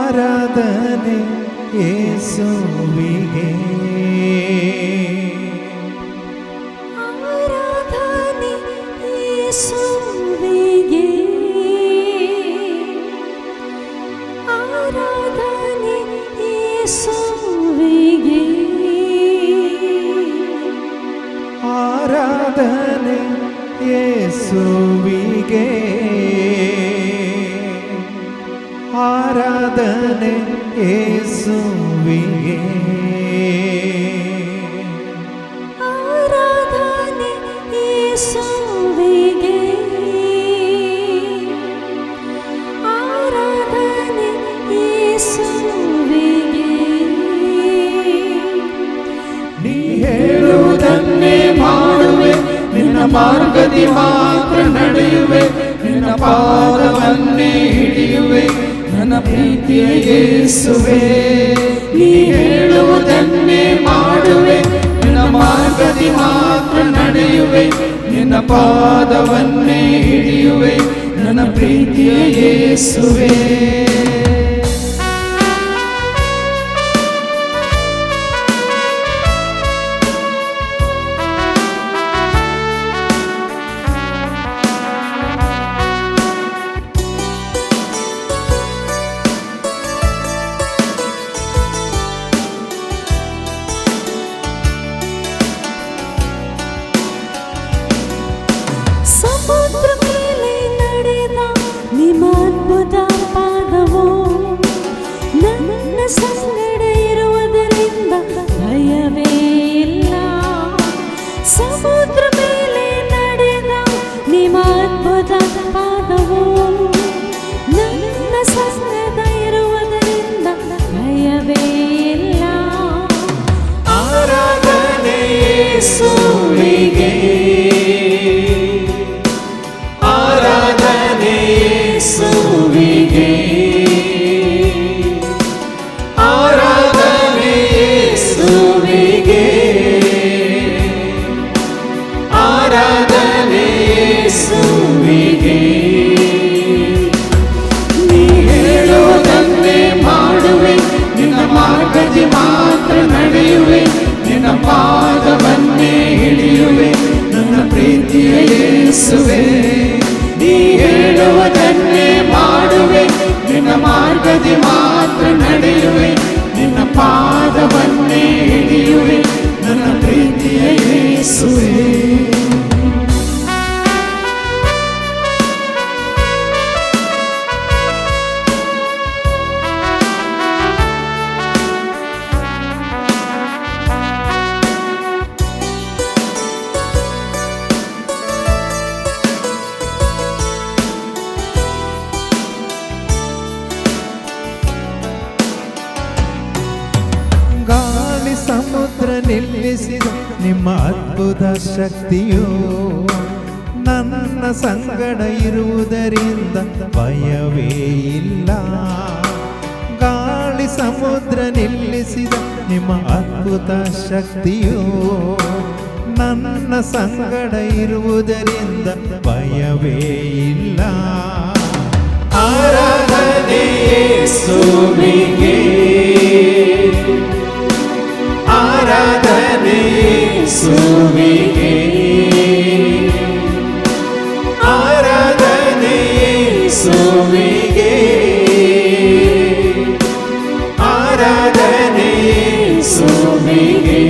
ಆರಾಧನೆ ಯೇಸುವಿಗೆ, ಆರಾಧನೆ ಯೇಸುವಿಗೆ, ಆರಾಧನೆ ಯೇಸುವಿಗೆ, ಆರಾಧನೆ ಯೇಸುವಿಗೆ, ಆರಾಧನೆ ಯೇಸುವಿಗೆ, ಆರಾಧನೆ ಯೇಸುವಿಗೆ, ಆರಾಧನೆ ಯೇಸುವಿಗೆ. ನೀ ಹೇಳುವುದನ್ನೇ ಮಾಡುವೆ, ನಿನ್ನ ಮಾರ್ಗದಿ ಮಾತ್ರ ನಡೆಯುವೆ, ನಿನ್ನ ಪಾದವನ್ನೇ ಹಿಡಿಯುವೆ ನನ್ನ ಪ್ರೀತಿಯ ಯೇಸುವೇ. ನೀ ಹೇಳುವುದನ್ನೇ ಮಾಡುವೆ, ನಿನ್ನ ಮಾರ್ಗದಿ ಮಾತ್ರ ನಡೆಯುವೆ, ನಿನ್ನ ಪಾದವನ್ನೇ ಹಿಡಿಯುವೆ ನನ್ನ ಪ್ರೀತಿಯ ಯೇಸುವೇ. ಸಮುದ್ರ ಮೇಲೆ ನಡೆದ ನಿಮ್ಮ ಅದ್ಭುತ ಪಾದವು ನನ್ನ ಸಂಗಡ ಇರುವುದರಿಂದ ಭಯವೇ ಇಲ್ಲ. ಸಮುದ್ರ ಮೇಲೆ ನಡೆದ ನಿಮ್ಮ ಅದ್ಭುತ ಪಾದವು ನನ್ನ ಸಂಗಡ ಇರುವುದರಿಂದ ಭಯವೇ ಇಲ್ಲ. ಆರಾಧನೆ ಯೇಸುವಿಗೆ, ಆರಾಧನೆ ಯೇಸುವಿಗೆ, ಆರಾಧನೆ ಯೇಸುವಿಗೆ, ಆರಾಧನೆ ಯೇಸುವಿಗೆ. ನೀ ಹೇಳುವುದನ್ನೇ ಮಾಡುವೆ, ನಿನ್ನ ಮಾರ್ಗದಿ ಮಾತ್ರ ನಡೆಯುವೆ, ನಿನ್ನ ಪಾದವನ್ನೇ ಹಿಡಿಯುವೆ ನನ್ನ ಪ್ರೀತಿಯ ಯೇಸುವೇ. ನೀ ಹೇಳುವುದನ್ನೇ ಮಾಡುವೆ, ನಿನ್ನ ಮಾರ್ಗದಿ ಮಾತ್ರ ನಡೆಯುವೆ, ನಿನ್ನ ಪಾದವನ್ನೇ ಹಿಡಿಯುವೆ ನನ್ನ ಪ್ರೀತಿಯ ಯೇಸುವೇ. ಗಾಳಿ ಸಮುದ್ರ ನಿಲ್ಲಿಸಿದ ನಿಮ್ಮ ಅದ್ಭುತ ಶಕ್ತಿಯು ನನ್ನ ಸಂಗಡ ಇರುವುದರಿಂದ ಭಯವೇ ಇಲ್ಲ. ಗಾಳಿ ಸಮುದ್ರ ನಿಲ್ಲಿಸಿದ ನಿಮ್ಮ ಅದ್ಭುತ ಶಕ್ತಿಯು ನನ್ನ ಸಂಗಡ ಇರುವುದರಿಂದ ಭಯವೇ ಇಲ್ಲ. ಆರಾಧನೆ ಯೇಸುವಿಗೆ, ಆರಾಧನೆ ಯೇಸುವಿಗೆ, ಆರಾಧನೆ ಯೇಸುವಿಗೆ, ಆರಾಧನೆ ಯೇಸುವಿಗೆ.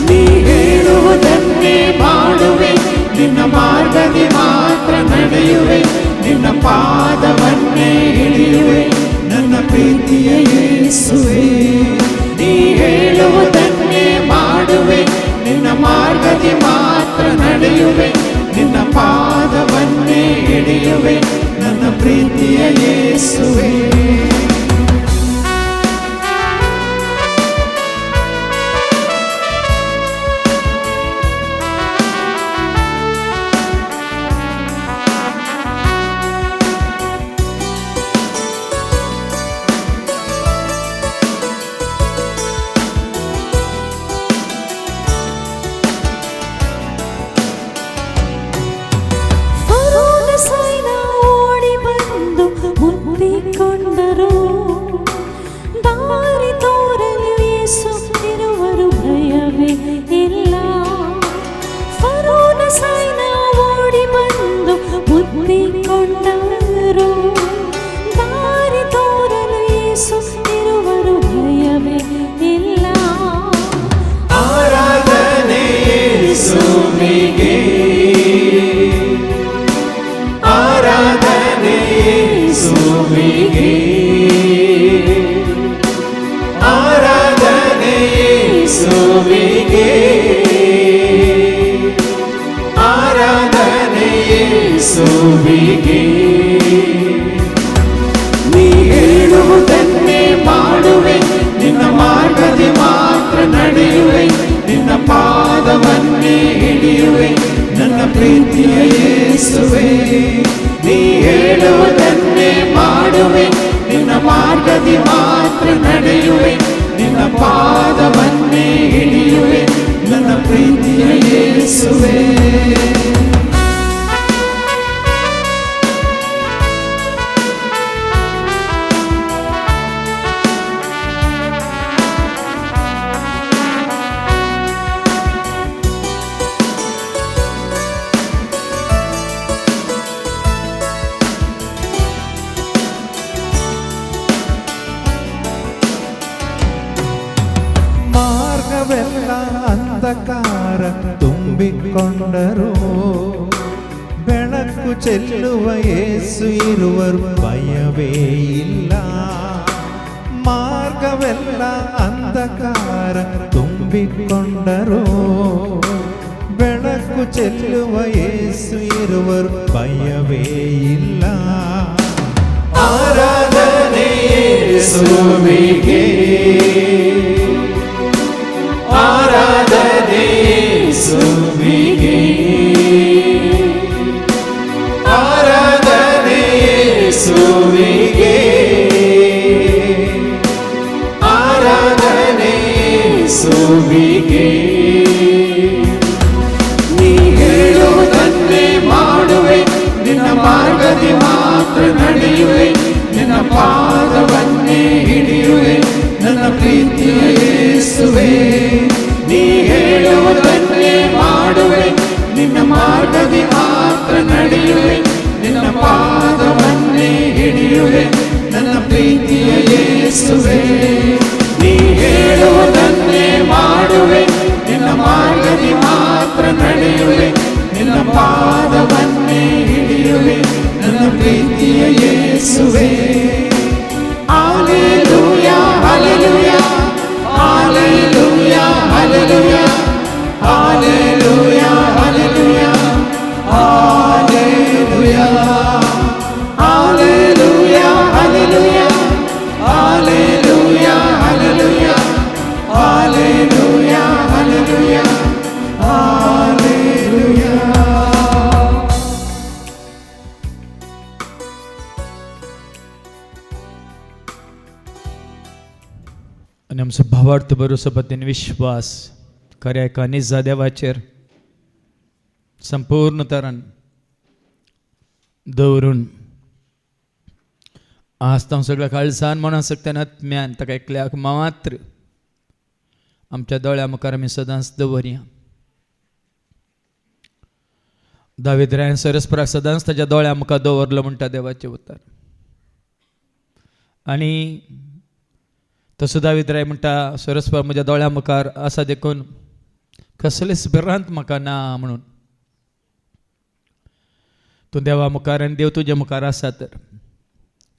ನೀ ಹೇಳುವುದನ್ನೇ ಮಾಡುವೆ, ನಿನ್ನ ಮಾರ್ಗದಿ ಮಾತ್ರ ನಡೆಯುವೆ, ನಿನ್ನ ಪಾದವನ್ನೇ ಹಿಡಿಯುವೆ ನನ್ನ ಪ್ರೀತಿಯ ಯೇಸುವೇ. ನೀ ಹೇಳುವುದನ್ನೇ ಮಾಡುವೆ, ನಿನ್ನ ಮಾರ್ಗದಿ ಮಾತ್ರ ನಡೆಯುವೆ, ನಿನ್ನ ಪಾದವನ್ನೇ ಹಿಡಿಯುವೆ ನನ್ನ ಪ್ರೀತಿಯ ಯೇಸುವೇ. ಮುತ್ತಿಕೊಂಡರು. ದಾರಿ ತೋರಲು ಯೇಸು ಇರುವರು, ಭಯವೇ ಇಲ್ಲ. ಆರಾಧನೆ ಯೇಸುವಿಗೆ, ಆರಾಧನೆ ಯೇಸುವಿಗೆ, ಆರಾಧನೆ ಯೇಸುವಿಗೆ, ಆರಾಧನೆ ಯೇಸುವಿಗೆ. ನೀ ಹೇಳುವುದನ್ನೇ ಮಾಡುವೆ, ನಿನ್ನ ಮಾರ್ಗದಿ ಮಾತ್ರ ನಡೆಯುವೆ, ನಿನ್ನ ಪಾದವನ್ನೇ ಹಿಡಿಯುವೆ, ನನ್ನ ಪ್ರೀತಿಯ ಯೇಸುವೆ. ನೀ ಹೇಳುವುದನ್ನೇ ಮಾಡುವೆ, ನಿನ್ನ ಮಾರ್ಗದಿ ಮಾತ್ರ ನಡೆಯುವೆ, ನಿನ್ನ ಪಾದವನ್ನೇ ಹಿಡಿಯುವೆ, ನನ್ನ ಪ್ರೀತಿಯ ಯೇಸುವೆ. ಮಾರ್ಗವೆಲ್ಲ ಅಂಧಕಾರ ತುಂಬಿಕೊಂಡರು, ಬೆಳಕು ಚೆಲ್ಲುವ ಯೇಸು ಇರುವರು, ಭಯವೇ ಇಲ್ಲ. ಮಾರ್ಗವೆಲ್ಲ ಅಂಧಕಾರ ತುಂಬಿಕೊಂಡರು, ಬೆಳಕು ಚೆಲ್ಲುವ ಯೇಸು ಇರುವರು, ಭಯವೇ ಇಲ್ಲ. ಆರಾಧನೆ ಯೇಸುವಿಗೆ, ಆರಾಧನೆ ಯೇಸುವಿಗೆ, ಆರಾಧನೆ ಯೇಸುವಿಗೆ, ಆರಾಧನೆ ಯೇಸುವಿಗೆ. ನೀ ಹೇಳುವುದನ್ನೇ ಮಾಡುವೆ, ನಿನ್ನ ಮಾರ್ಗದಿ ಮಾತ್ರ ನಡೆಯುವೆ, ನಿನ್ನ ಪಾದವನ್ನೇ ಹಿಡಿಯುವೆ, ನನ್ನ ಪ್ರೀತಿಯ ಯೇಸುವೆ. ನೀ ಹೇಳುವುದನ್ನೇ ಮಾಡುವೆ, ನಿನ್ನ ಮಾರ್ಗದಿ ಮಾತ್ರ ನಡೆಯುವೆ, ನಿನ್ನ ಪಾದವನ್ನೇ ಹಿಡಿಯುವೆ, ನನ್ನ ಪ್ರೀತಿಯ ಯೇಸುವೆ. ನೀ ಹೇಳುವುದನ್ನೇ ಮಾಡುವೆ, ನಿನ್ನ ಮಾರ್ಗದಿ ಮಾತ್ರ ನಡೆಯುವೆ, ನಿನ್ನ ಪಾದವನ್ನೇ ಹಿಡಿಯುವೆ, ನನ್ನ ಪ್ರೀತಿಯ ಯೇಸುವೆ. Hallelujah, hallelujah, hallelujah, hallelujah, hallelujah, hallelujah, hallelujah, hallelujah, hallelujah, hallelujah, hallelujah, hallelujah, hallelujah, hallelujah. आणि आमचो भावार्थ बरोवचो पद्दतीन विश्वास खऱ्या कानिजा देवाचेर संपूर्ण तरान दवरून आज तांव सगळ्या काळजान मनां सकल्यान आत्म्यान ताका एकल्याक मात्र आमच्या दोळ्या मुखार आमी सदांच दवरया. दावीद रायन सरस्पराक सदांच ताच्या दोळ्या मुखार दवरलो म्हणटा देवाचें उतर. आनी तसो दावीद राय म्हणटा सरस्पर म्हज्या दोळ्या मुखार आसा देखून कसलेच भिरांत म्हाका ना म्हणून. तूं देवा मुखार आनी देव तुज्या मुखार आसा तर,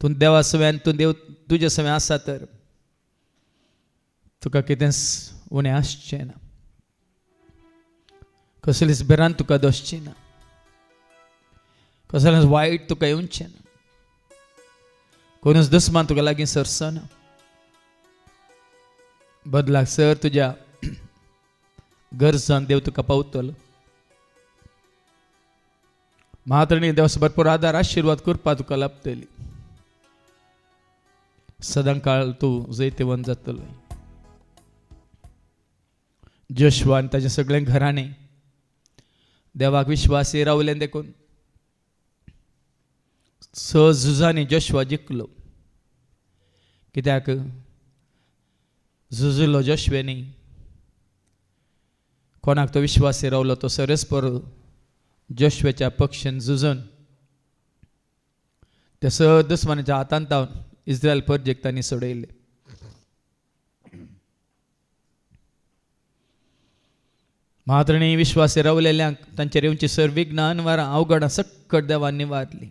तूं देवा सव्यान तूं देव तुज्या सव्यान आसा तर तुका कितेंच उणें आसचें ना, कसलीच भिरांत तुका दोसची ना, कसलेंच वायट तुका येवचें ना, कोणूच दुस्मान तुका लागीं सरचो ना. बदलाक सर तुज्या गरजान देव तुका पावतलो. मातणी देवास भरपूर आदार आशिर्वाद करपा तुका लाभतली. सदां काळ तूं जैतवन जातलो. जोशुआ आनी ताचें सगळें घराणें देवाक विश्वासी रावलें देखून स झुजांनी जोशुआ जिखलो. कित्याक झुजलो जोशुवेनी, कोणाक तो विश्वासी रावलो तो सरस्पर जोशुवेच्या पक्षान झुजून त्या सगळ्या दुस्मानाच्या हातांत जावन इस्रायल प्रोजेक्ट तांणी सोडयले. मात्रणी विश्वासी रावलेल्यांक तांचेर येवची सर विघ्नां अनवरां अवघडां सक्कट देवान निवारली.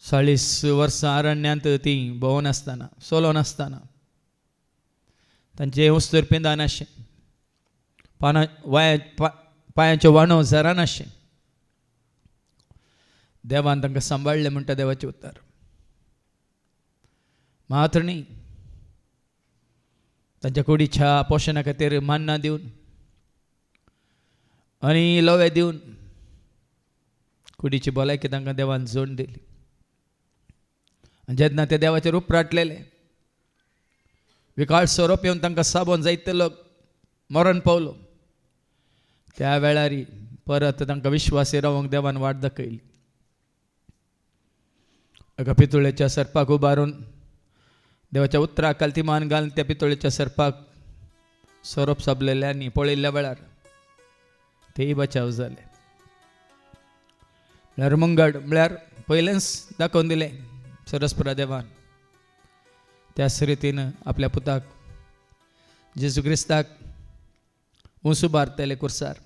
40 वर्सां अरण्यांत ती भोंवन आसतना चलोन आसतना तांचे वस्तूर पिंदा नाशें, पांयांचें वाणो झरा नाशें. देवान तांकां सांबाळलें म्हणटा देवाचें उतर. मात्रणी तांच्या कुडीच्या पोशणा खातीर मान्ना दिवन आनी लवे दिवन कुडीची भलायकी तांकां देवान जोड दिली. आनी जेन्ना ते देवाचेर उपराटलेले विकाळ सोरोप येवन तांकां साबोन जायतलो मरण पावलो, त्या वेळार परत तांकां विश्वासी रावंक देवान वाट दाखयली. एका पितुळेच्या सर्पाक उबारून देवाच्या उतराक काल्तिमान घालून त्या पितळेच्या सर्पाक सोरोप साबलेल्यांनी पळयल्ल्या वेळार तेय बचाव जाले. म्हळ्यार मंगड म्हळ्यार पयलेंच दाखोवन दिलें सरस्पुरा देवान. त्याच रितीन आपल्या पुताक जेजू क्रिस्ताक उंच उबारतले कुर्सार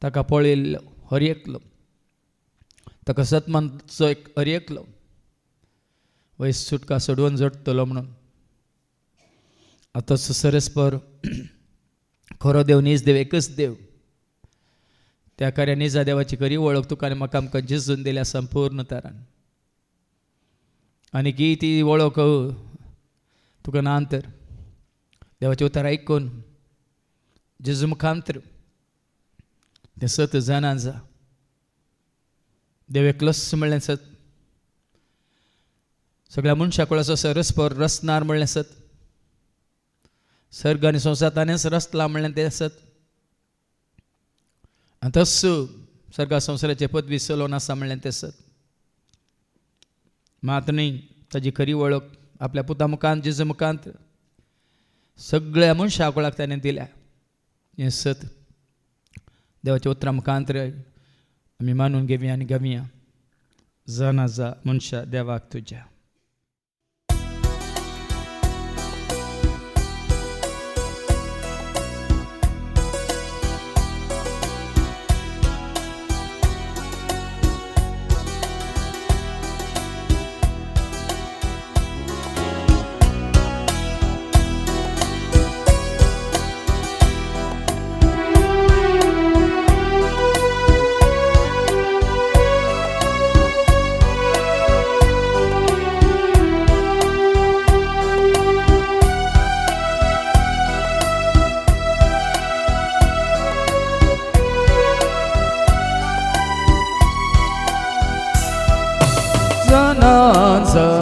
ताका पळयल्लो हरयेकलो, ताका सतमानचो एक हरयेकलो वयस सुटका सोडवून जोडटलो म्हणून. आतां सरस्पर खरो देव नीज देव एकच देव. त्या कार्या निजा देवाची खरी वळख तुका आनी म्हाका आमकां जेजून दिल्या संपूर्ण तरान. आनी की ती वळख तुका ना तर देवाचें उतर आयकून जेजू मुखांतर तें सत जाणां जा. देव एकलोच म्हणलें सत, सगळ्या मनशाक असो सरस्पर रचणार म्हणलें सत, सर्ग आनी संवसारांनीच रचला म्हणलें तें सत. आनी तस सर्गा संवसाराचे पदवी चलोवन आसा म्हणलें तें सत. मात न्ही ताजी खरी वळख आपल्या पुता मुखांत जेजू मुखांत सगळ्या मनशाक वळख ताणें दिल्या हें सत. देवाच्या उतरा मुखांतर आमी मानून घेवया आनी घेवया. जाणा जा मनशा देवाक तुज्या.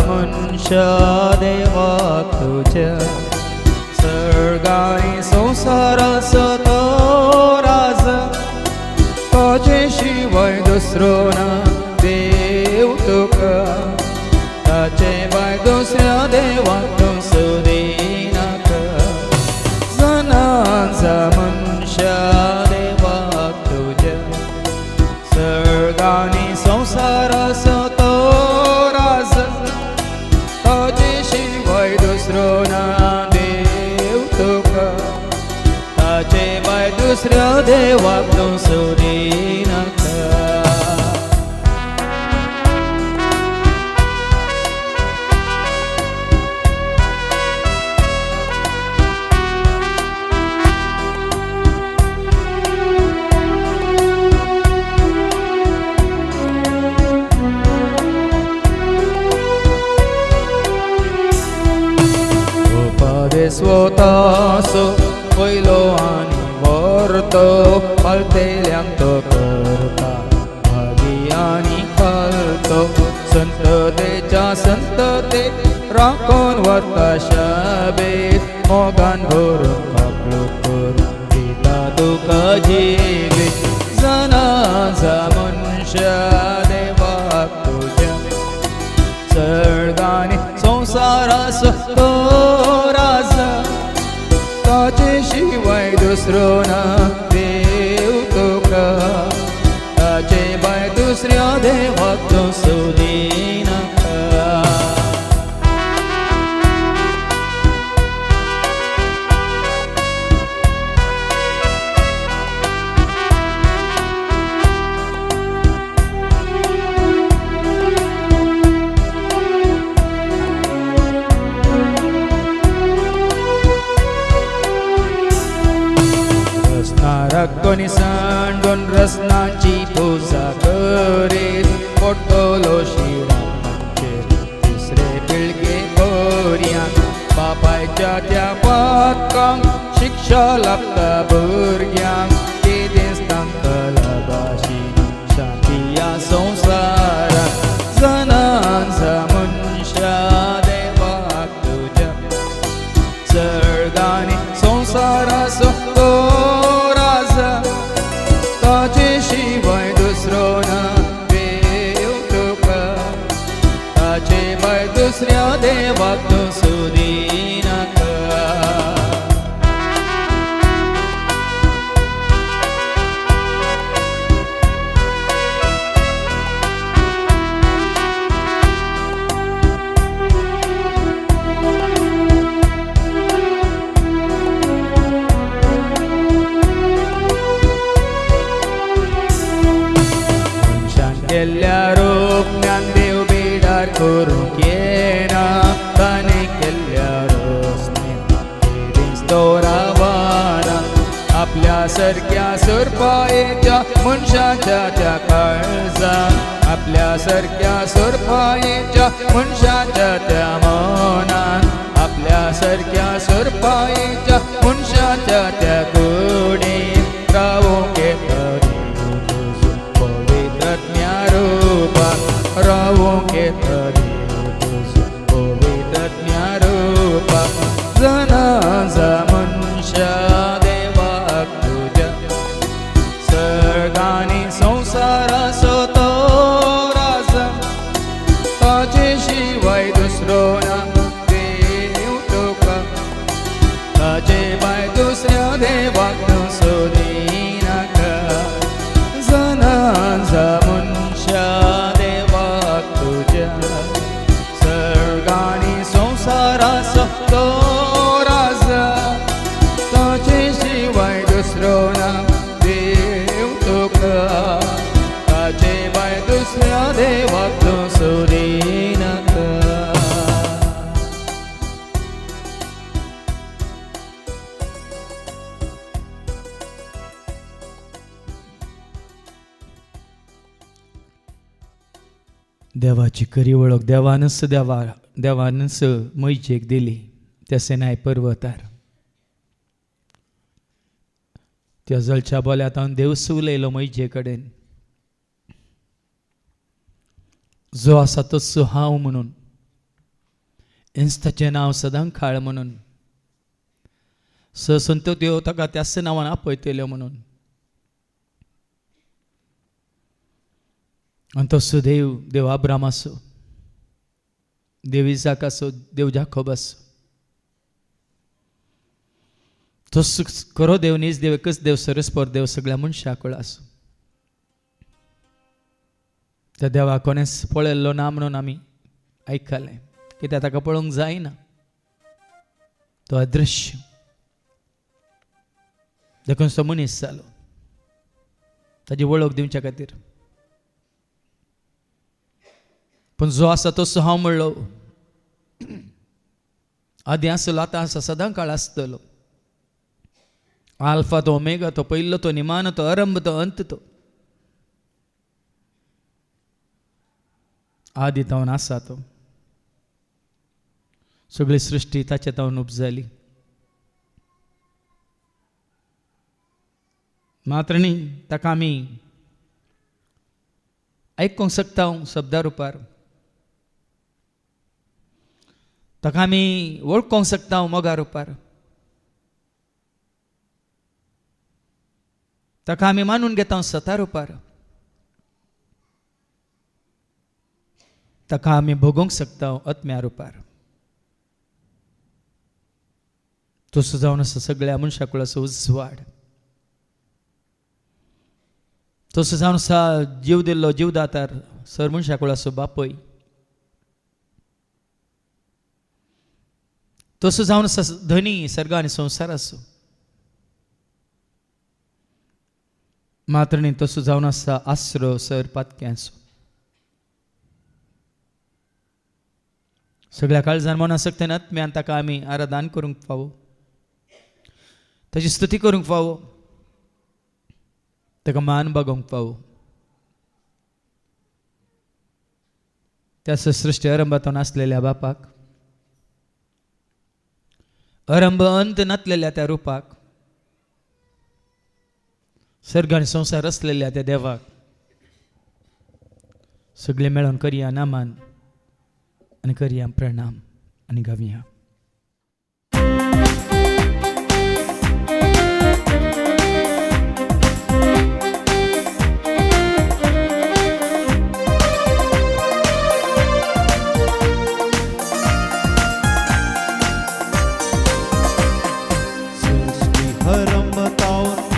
मनुष्य देवाक तुझ्या सर्गाई संसाराचो तो राज ताचे शिवाय दुसरो ना देव तुका ताचे भाय दुसऱ्या देवाक तूं सोदिनाका. जनांचा मनुष्य देवाक तुझ्या सर्गानी संसाराचो तो राज ताचे शिवाय दुसरो ना देव तुका ताचे भाय दुसऱ्या देवाक तूं सोदिनाका. स्वताचो पयलो आनी व्हरतो पालतेल्यांक तो करता मागी आनी खालतो संततेच्या संततेक राखून व्हरता शाबेत मोगान भरून आपलो करून दिता तुका जिवीत. जनांचा मनुष्य देवाक तुज्या सर्गानी संसाराचो तो राज ताचे शिवाय दुसरो ना देव तुका ताचे भाय दुसरो रसनाची तुझा करीत पडटलो शिरांचेर तिसरे पिळगे पर्यांत बापायच्या त्या पदकांक शिक्षा लाभता भुरग्यांक कितेंच तांकां लागाशी शांती ह्या संवसारांत जनांचा मनशा देवाक तुज्या सर्गांनी संवसाराचो तो राजा ताचे शिवाय दुसरो ना देव तुका ताचे भायर दुसऱ्या देवाक तूं सोदिनाका केल्ल्या रोपण्यान देव बिडार करूंक येना ताणें केल्ल्या रचनेन केलींच तो रावाना आपल्या सारक्या सोरपायेच्या मनशाच्या त्या काळजान आपल्या सारक्या सोरपायेच्या मनशाच्या त्या मनान आपल्या सारक्या सोरपायेच्या मनशाच्या त्या कुडीन रावूंक येता रावूंक येता देव तुजो पवित्र रूपाक जनांचा मनशा देवाक तुज्या सर्गांनी संवसाराचो तो राजा ताचे शिवाय दुसरो ना देव तुका ताचे भायर दुसऱ्या देवाक तूं सोदिनाका जनांचा मनशा सर्गांनी संवसाराचो तो राजा ताचे शिवाय दुसरो ना देव तुका ताचे भायर दुसऱ्या देवाक तूं सोदिनाका देवाची खरी वळख देवानच मोइशेक दिली त्या सिनाय पर्वतार त्या जळच्या बोल्यातावन देव सुलयलो मोइशे कडेन जो आसा तसो हांव म्हणून हेंच ताचें नांव सदां खाळ म्हणून संत देव ताका त्याच नांवान आपयतल्यो म्हणून आनी तसो देव अब्राम आसो देव इसाक आसो देव जाकोब आसो तसो खरो देव नीज देव एकच देव सरस्पर देव सगळ्या मनशाक आसो त्या देवा कोणेच पळयल्लो ना म्हणून आमी आयकलें कित्याक ताका पळोवंक जायना तो अदृश्य देखून तो मनीस जालो ताची वळख दिवच्या खातीर पण जो आसा तसो हांव म्हणलो आदी आसलो आतां आसा सदां काळ आसतलो आल्फा तो ओमेगा तो पयलो तो निमान तो आरंभ तो अंत तो आदी तावन आसा तो सगळी सृश्टी ताचे तावन उपजाली मात्र न्ही ताका आमी आयकूंक शकता शब्दा रुपार ताका आमी वळखूंक शकता मोगा रुपार ताका आमी मानून घेता सता रुपार ताका आमी भोगूंक शकता आत्म्या रुपार तसो जावन आसा सगळ्या मनशाक असो उजवाड तसो जावन आसा जीव दिल्लो जीवदातार सर मनशाक असो बापय तसो जावन आसा धनी सर्ग आनी संवसार आसो मात्र न्ही तसो जावन आसा आसरो सर पातकें आसो सगळ्या काळजान मना सक्तेन आत्म्यान ताका आमी आराधन करूंक फावो ताची स्तुती करूंक फावो ताका मान बघूंक पावू. त्या सृश्टी अरंभातून असलेल्या बापाक, अरंभ अंत नसलेल्या त्या रूपाक, सर्ग आणि संसार असलेल्या त्या देवाक सगळे मेळून करिया नामान आणि करिया प्रणाम आणि गावया.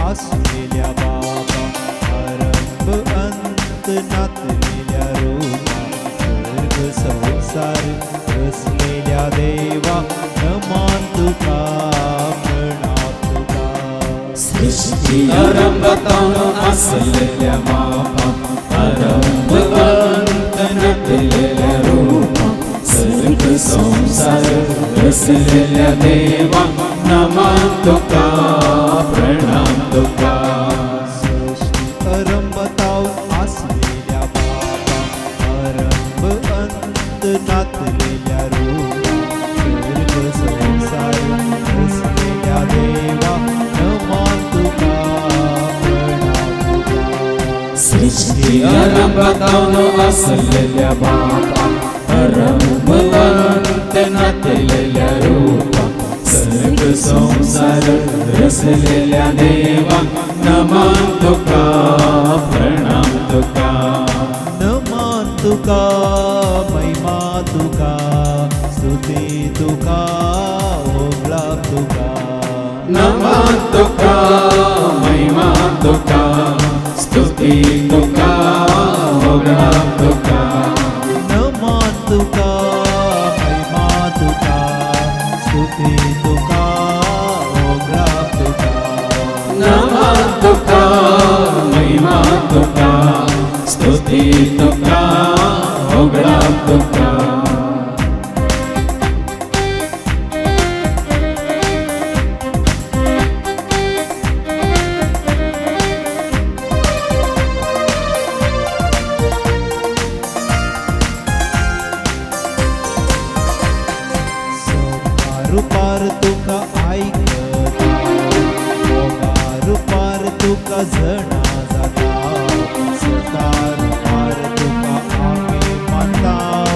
असलेल्या बाबा, आरंभ अंत नातलेल्या रूपा, सर्ग संसार रचलेल्या देवा, नमान तुका प्रणाम तुका. सृष्टी आरंभातून असलेल्या बाबा, आरंभ अंत नसलेल्या रूपा, सर्ग संसार रचलेल्या देवा, नमान तुका प्रणाम तुका. सृष्टी आरंभातून असलेल्या बाबा, आरंभ अंत नातलेल्या रूपा, सर्ग संसार रचलेल्या देवा, नमान तुका प्रणाम तुका. सृष्टी आरंभातून असलेल्या बाबा, आरंभ अंत नसलेल्या रूपा, सर्ग संसार रचलेल्या देवा, नमान तुका प्रणाम तुका. नमान तुका महिमा तुका, स्तुती तुका ओगळा तुका. नमान तुका महिमा तुका, स्तुती तुका ओगळा तुका. नमान तुका महिमा तुका, स्तुती तुका ओगळा तुका. नमान तुका महिमा तुका, स्तुती तुका ओगळा तुका. रुपार तुका ऐकता, रुपार तुका जणा जाता, सता रुपार तुका आम्ही मानताव,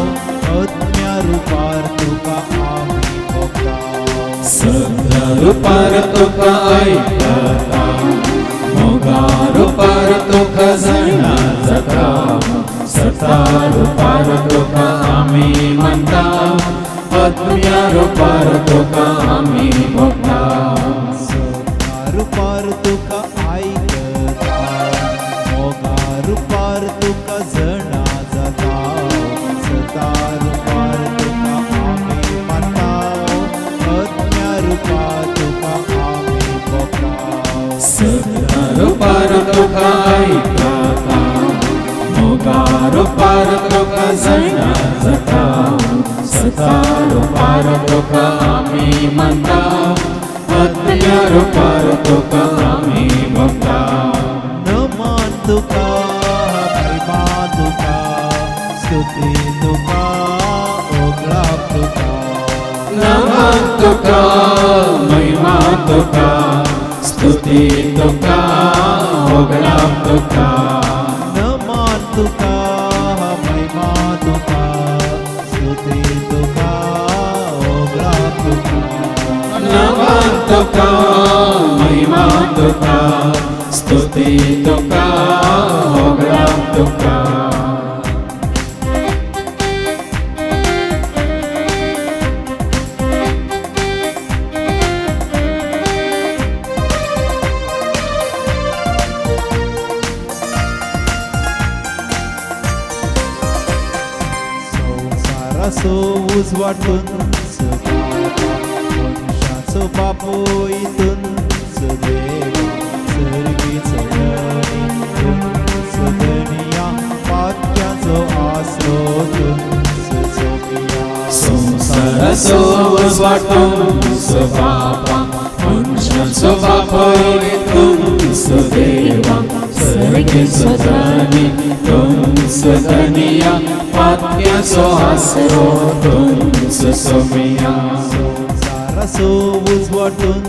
अज्ञा रुपार तुका आम्ही भोगताव. सगळा रूपार तुका ऐकता, मोगा रूपार तुका जणा जाता, सता रूपार तुका आम्ही म्हणता, अज्ञा रूपार तुका आम्ही भोगता. रुपार तुका ऐकता, मोगा रुपार तुका जणा जाता, सता रुपार तुका आम्ही मानताव, अज्ञा रुपार तुका आम्ही भोगताव. सगळा रूपार तुका ऐकता, मोगा रूपार तुका जणा जाता, सता रूपार तुका आम्ही म्हणता, अज्ञा रूपार तुका आम्ही भोगता. नमान तुका महिमा तुका, स्तुती तुका ओगळा तुका. नमान तुका महिमा तुका, स्तुती तुका ओगळा तुका. नमान तुका महिमा तुका, स्तुती तुका ओगळा तुका. नमान तुका महिमा तुका, स्तुती तुका ओगळा तुका. संसाराचो उजवाटून मनुष्याचो बापो इतूनच देव, सर्गीचो धनी तुमच धनिया, पात्याचो आसरो तुमच जोगिया. संसाराचो वाटून बापा, मनशाचो बापय तुमचो देवा, सर्गेचो धनी तुमच धनिया पातक्याचो आसरो तुमच सोमिया संसाराचो उजवाटून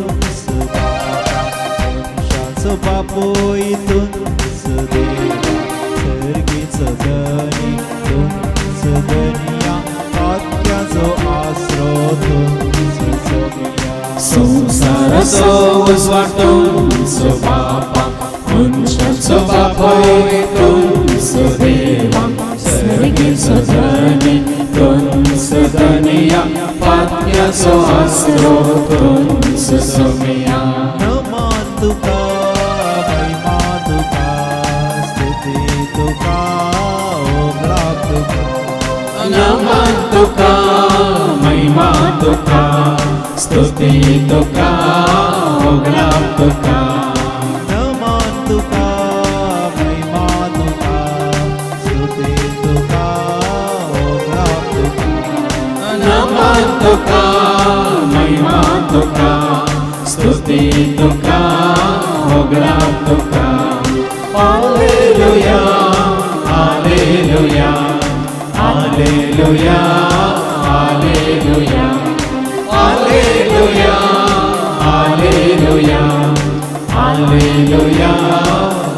मनशाचो बापोय तुमच देवा सर्गेचो धनी तुमच धनिया पातक्याचो आसरो तुमच सोमिया संसाराचो उजवाटो तुमचो बापा मनशाचो बापोय तुमचो देवा सर्गेचो धनी तुमचो धनिया पातक्याचो आसरो तुमचो सोमिया नमन तुका महिमा तुका स्तुती तुका ओगळाप तुका नमन तुका महिमा तुका स्तुती तुका ओगळाप तुका नमन तुका महिमा तुका स्तुती तुका ओगळाप तुका नमन तुका महिमा तुका स्तुती तुका ओगळाप तुका हालेलुया हालेलुया हालेलुया हालेलुया हालेलुया हालेलुया हालेलुया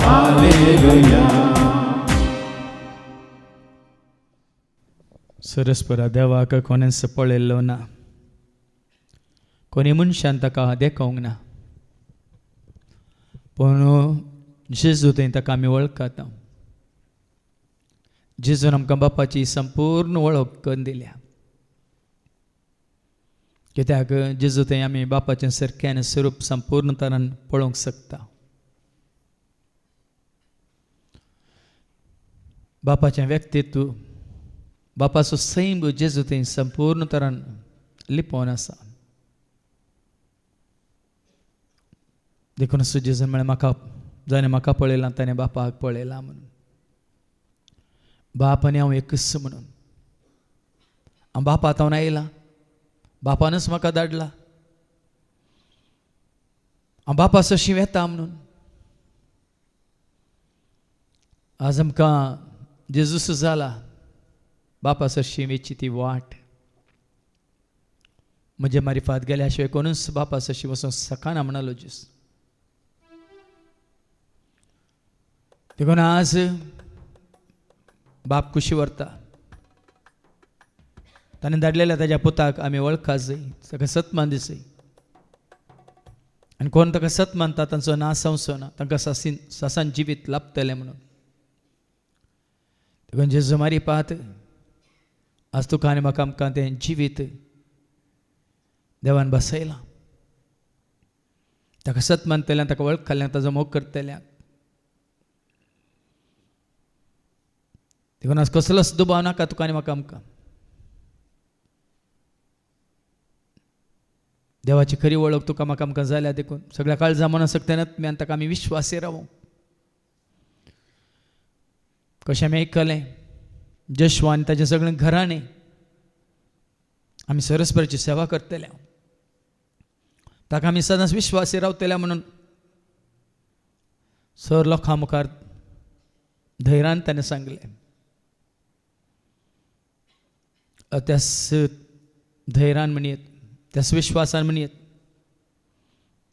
हालेलुया सरस्परा देवाक कोणेंच पळयल्लो ना कोणी मनशान ताका देखावंक ना पूण जेजू थंय ताका आमी वळखात जेजून आमकां बापाची संपूर्ण वळख करून दिल्या कित्याक जेजू थंय आमी बापाचें सारक्यान स्वरूप संपूर्ण तरान पळोवंक शकता बापाचें व्यक्तित्व बापाचो सैम जेजू थंय संपूर्ण तरान लिपोवन आसा देखून असो जेजून म्हळ्यार म्हाका जाणें म्हाका पळयलां ताणें बापाक पळयलां म्हणून बाप आनी हांव एकच म्हणून हांव बापात हांव आयलां बापानच म्हाका धाडला हांव बापा सशीं वेता म्हणून आज आमकां जेजूस जाला बापा सशीं वेची ती वाट म्हजे मारिफात गेल्या शिवाय कोणूच बापा सशीं वचूंक सकाना म्हणलो जेस देखून आज बाप खुशी व्हरता ताणें धाडलेल्या ताज्या पुताक आमी वळखा जाय ताका सत्मान दिसय आनी कोण ताका सत मानता तांचो नाश जावचो ना तांकां सासान जिवीत लाभतलें म्हणून देखून जेजू मारिफात आज तुका आनी म्हाका आमकां तें जिवीत देवान बसयलां ताका सत मानतल्यान ताका वळखतल्यांक ताजो मोग करतल्यांक देखून आज कसलोच दुबाव नाका तुका आनी म्हाका आमकां देवाची खरी वळख तुका म्हाका आमकां जाल्या देखून सगळ्या काळजा मना सक्तेनत्म्यान ताका आमी विश्वासी रावूं कशें आमी आयकलें जशवा आनी ताचें सगळें घराणें आमी सरस्वराची सेवा करतल्या ताका आमी सदांच विश्वासी रावतल्या म्हणून सर लोकां मुखार धैर्यान ताणें सांगलें त्याच धैर्यान म्हणयत त्याच विश्वासान म्हणयत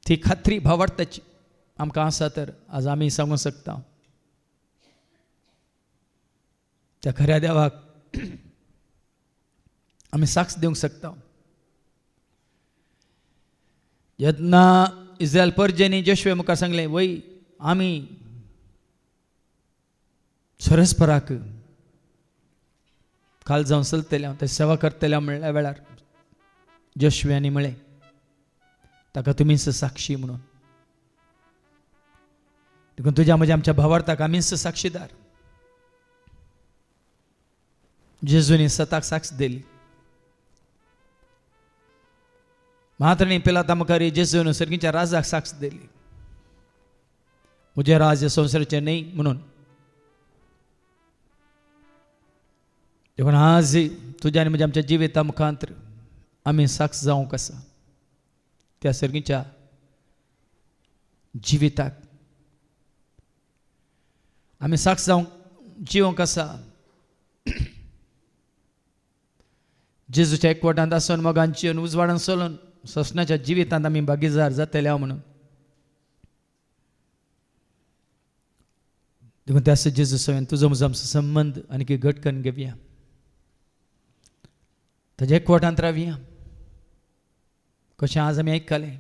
ती खात्री भावार्थाची आमकां आसा तर आज आमी सांगूंक शकता त्या खऱ्या देवाक आमी साक्ष दिवंक शकता जेन्ना इस्रायल परजेनी जोशुवे मुखार सांगलें वय आमी सरस्पराक काल जावन चलतल्या ते सेवा करतल्या म्हणल्या वेळार जोशुव्यानी म्हळें ताका तुमीच साक्षी म्हणून देखून तुज्या म्हज्या आमच्या भावार्थाक आमीच साक्षीदार जेजूनी सताक साक्ष दिली मात्र पिलाता मुखार जेजून सर्गीच्या राजाक साक्ष दिली म्हजे राज संवसाराचें न्ही म्हणून देखून आज तुज्या आनी म्हज्या आमच्या जिविता मुखांतर आमी साक्ष जावंक आसा त्या सर्गीच्या जिविताक आमी साक्ष जावंक जिवंक आसा जेजूच्या एकवटांत आसून मोगान जिवन उजवाडान चलून सोसण्याच्या जिवितांत आमी भागीदार जातले म्हणून देखून त्या जेजू सवयन तुजो म्हजो आमचो संबंद आनी घट करून घेवया ताच्या एकवटांत रावया कशें आज आमी आयकले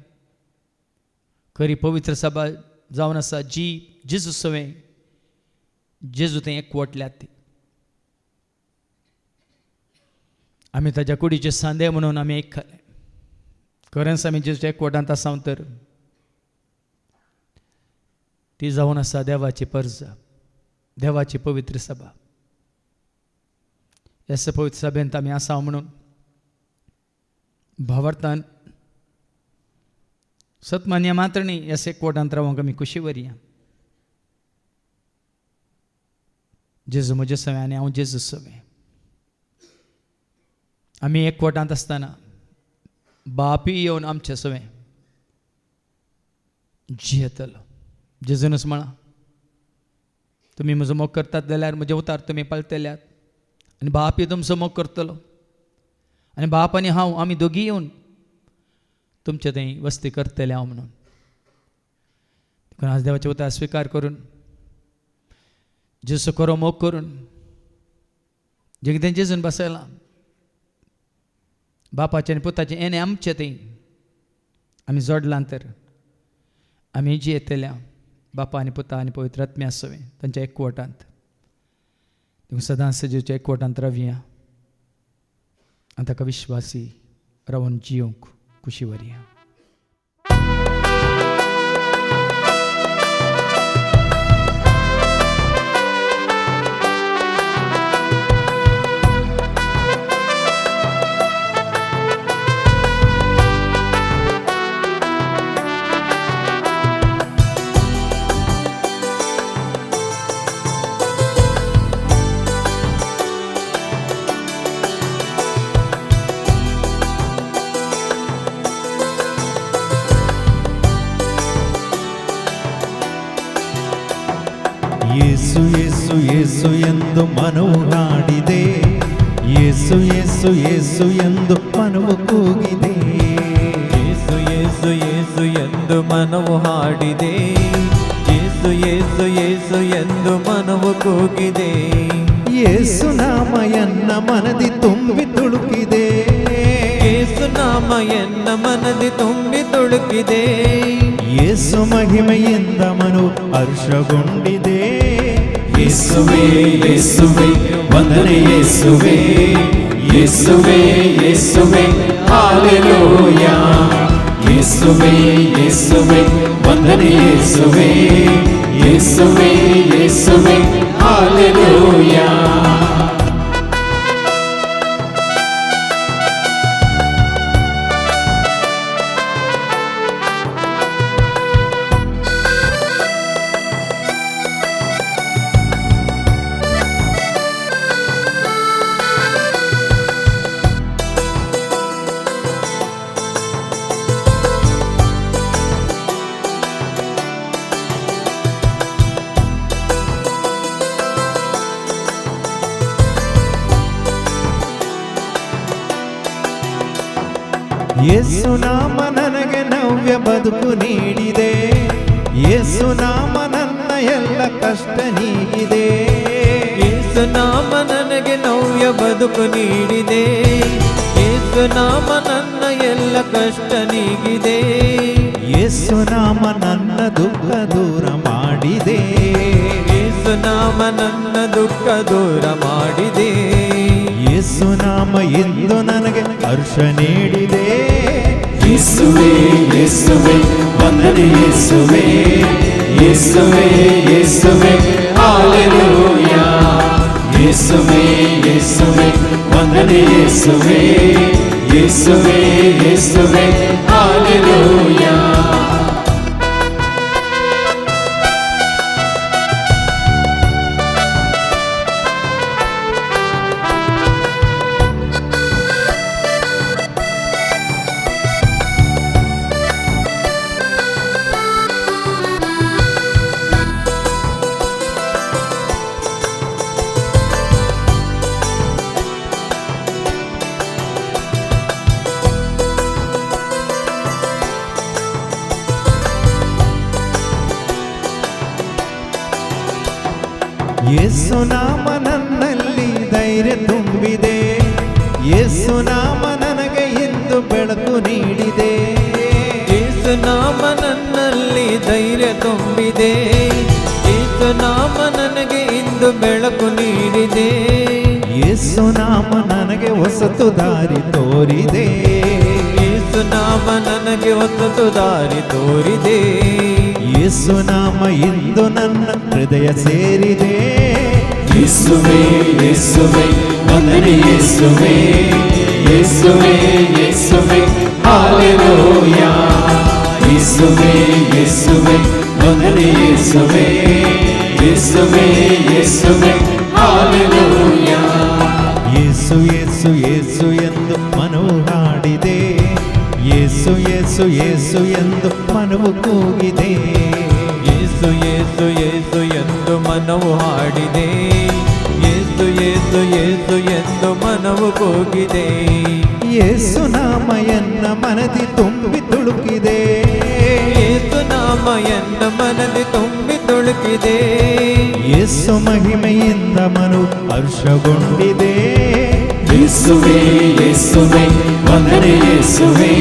खरी पवित्र सभा जावन आसा जी जेजू सवय जेजू थंय एकवटल्यात ती आमी ताच्या कुडीचे सांदे म्हणून आमी आयकले खरेंच आमी जेजूच्या एकवटांत आसा तर ती जावन आसा देवाची पर्ज देवाची पवित्र सभा ह्या पवित्र सभेंत आमी आसा म्हणून भावार्थान सतमान्य मात्र न्ही ह्या एकवटांत रावंक आमी खुशी वरया जेजू म्हजे सवय आनी हांव जेजू सवय आमी एकवटांत आसतना बापी येवन आमचे सवय जियेतलो जेजूनच म्हणा तुमी म्हजो मोग करतात जाल्यार म्हजे उतार तुमी पाळटल्यात आनी बापी तुमचो मोग करतलो आनी बाप आनी हांव आमी दोगी येवन तुमचे थंय वस्ती करतले हांव म्हणून देखून आज देवाचे उतार स्विकार करून जेजू खरो मोग करून जे कितें जेजून बसयलां बापाचें आनी पुताचें येणे आमचें थंय आमी जोडलां तर आमी जियेतल्या बापा आनी पुता आनी पवित्र आत्म्या आसोवे तांच्या एकवटांत देखून सदांच जेजूच्या एकवटांत रावया आनी ताका विश्वासी रावन जियोंक खुशी वरया ಯೇಸು ಯೇಸು ಯೇಸು ಎಂದು ಮನವು ಹಾಡಿದೆ ಯೇಸು ಯೇಸು ಯೇಸು ಎಂದು ಮನವು ಕೂಗಿದೆ ಯೇಸು ಯೇಸು ಯೇಸು ಎಂದು ಮನವು ಹಾಡಿದೆ ಯೇಸು ಯೇಸು ಯೇಸು ಎಂದು ಮನವು ಕೂಗಿದೆ ಯೇಸು ನಾಮ ಎನ್ನ ಮನದಿ ತುಂಬಿ ತುಳುಕಿದೆ ಯೇಸು ನಾಮ ಎನ್ನ ಮನದಿ ತುಂಬಿ ತುಳುಕಿದೆ ಯೇಸು ಮಹಿಮೆಯಿಂದ ಮನವು ಹರ್ಷಗೊಂಡಿದೆ ಯೇಸುವೇ ಯೇಸುವೇ ವಂದನೆ ಯೇಸುವೇ ಯೇಸುವೇ ಯೇಸುವೇ ಹಾಲೆಲೂಯಾ ಯೇಸುವೇ ಯೇಸುವೇ ವಂದನೆ ಯೇಸುವೇ ಯೇಸುವೇ ಯೇಸುವೇ ಹಾಲೆಲೂಯಾ ಯೇಸು ನಾಮ ನನಗೆ ನವ್ಯ ಬದುಕು ನೀಡಿದೆ ಯೇಸು ನಾಮ ನನ್ನ ಎಲ್ಲ ಕಷ್ಟ ನೀಗಿದೆ ಯೇಸು ನಾಮ ನನಗೆ ನವ್ಯ ಬದುಕು ನೀಡಿದೆ ಯೇಸು ನಾಮ ನನ್ನ ಎಲ್ಲ ಕಷ್ಟ ನೀಗಿದೆ ಯೇಸು ನಾಮ ನನ್ನ ದುಃಖ ದೂರ ಮಾಡಿದೆ ಯೇಸು ನಾಮ ನನ್ನ ದುಃಖ ದೂರ ಮಾಡಿದೆ ಯೇಸು ನಾಮ ಇಂದು ನನಗೆ ಹರ್ಷ ನೀಡಿದೆ ಯೇಸುವೇ ಯೇಸುವೇ ವಂದನೆ ಯೇಸುವೇ ಯೇಸುವೇ ಯೇಸುವೇ ಹಾಲೆಲೂಯಾ ಯೇಸುವೇ ಯೇಸುವೇ ವಂದನೆ ಯೇಸುವೇ ಯೇಸುವೇ ಯೇಸುವೇ ಹಾಲೆಲೂಯಾ ಯೇಸು ನಾಮ ನನ್ನಲ್ಲಿ ಧೈರ್ಯ ತುಂಬಿದೆ, ಯೇಸು ನಾಮ ನನಗೆ ಇಂದು ಬೆಳಕು ನೀಡಿದೆ. ಯೇಸು ನಾಮ ನನ್ನಲ್ಲಿ ಧೈರ್ಯ ತುಂಬಿದೆ, ಯೇಸು ನಾಮ ನನಗೆ ಇಂದು ಬೆಳಕು ನೀಡಿದೆ. ಯೇಸು ನಾಮ ನನಗೆ ಹೊಸತು ದಾರಿ ತೋರಿದೆ, ಯೇಸು ನಾಮ ನನಗೆ ಹೊಸತು ದಾರಿ ತೋರಿದೆ. ಯೇಸು ನಾಮ ಇಂದು ನನ್ನ ಹೃದಯ ಸೇರಿದೆ. ಯೇಸುವೇ ಯೇಸುವೇ ವಂದನೆ ಯೇಸುವೇ, ಯೇಸುವೇ ಯೇಸುವೇ ಹಾಲೆಲೂಯಾ. ಯೇಸುವೇ ಯೇಸುವೇ ವಂದನೆ ಯೇಸುವೇ, ಯೇಸುವೇ ಯೇಸುವೇ ಹಾಲೆಲೂಯಾ. ಯೇಸು ಯೇಸು ಯೇಸು ಎಂದು ಮನವು ಹಾಡಿದೆ, ಯೇಸು ಯೇಸು ಯೇಸು ಎಂದು ಮನವು ಕೂಗಿದೆ. ಯೇಸು ಯೇಸು ಯೇಸು ಎಂದು ಮನವು ಹಾಡಿದೆ, ಯೇಸು ಯೇಸು ಯೇಸು ಎಂದು ಮನವು ಕೂಗಿದೆ. ಯೇಸು ನಾಮ ಎನ್ನ ಮನದಿ ತುಂಬಿ ತುಳುಕಿದೆ, ಯೇಸು ನಾಮ ಎನ್ನ ಮನದಿ ತುಂಬಿ ತುಳುಕಿದೆ. ಯೇಸು ಮಹಿಮೆಯಿಂದ ಮನು ಹರ್ಷಗೊಂಡಿದೆ. ಯೇಸುವೇ ಯೇಸುವೇ ವಂದನೆ ಯೇಸುವೇ,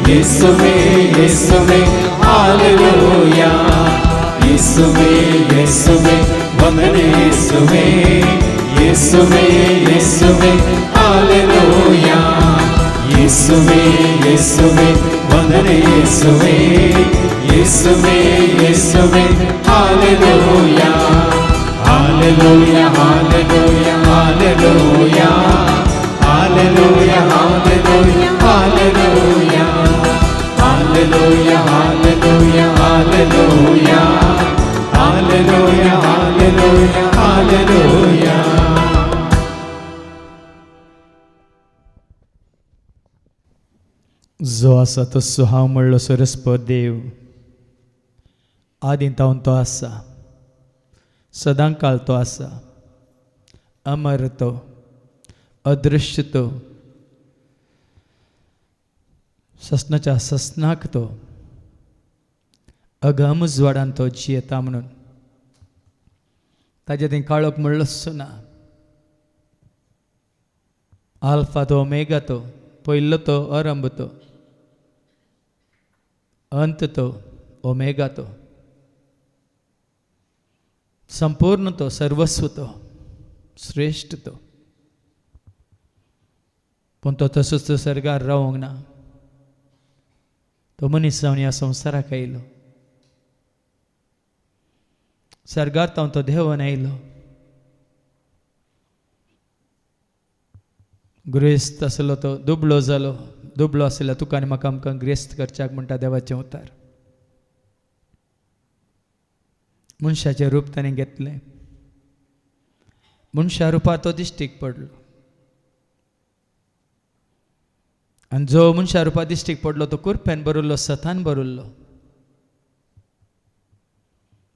ಯೇಸುವೇ ಯೇಸುವೇ ಹಾಲೆಲೂಯಾ. ಯೇಸುವೇ ಯೇಸುವೇ ವಂದನೆ ಯೇಸುವೇ, ಯೇಸುವೇ ಯೇಸುವೇ ಹಾಲೆಲೂಯಾ. ಯೇಸುವೇ ಯೇಸುವೇ ವಂದನೆ ಯೇಸುವೇ, ಯೇಸುವೇ ಯೇಸುವೇ hallelujah. Hallelujah hallelujah hallelujah, hallelujah hallelujah hallelujah, hallelujah hallelujah hallelujah, hallelujah hallelujah hallelujah. जो आसा तसो हांव म्हणलो सरस्पत देव, आदीं तावन तो आसा, सदां काल तो आसा, अमर तो, अदृश्य तो, ससनाच्या ससनाक तो, अगम उजवाडान तो जियेता म्हणून ताजे थंय काळोख म्हणलोच ना. आल्फा तो ओमेगा तो, पयलो तो आरंभ तो, अंत तो ओमेगा तो, संपूर्ण तो, सर्वस्व तो, श्रेष्ठ तो. पण तो तसोच तो सर्गार रावंक ना, तो मनीस जावन ह्या संवसाराक आयलो. सर्गार तावन तो देवान आयलो. ग्रेस्त आसलो तो दुबळो जालो, दुबळो आसल्या तुका आनी म्हाका आमकां ग्रेस्त करच्याक म्हणटा देवाचें अवतार. मनशाचें रूप ताणें घेतलें, मनशा रुपार तो दिश्टीक पडलो. आनी जो मनशा रुपार दिश्टीक पडलो तो कुरप्यान बरोल्लो, सतान बरोल्लो.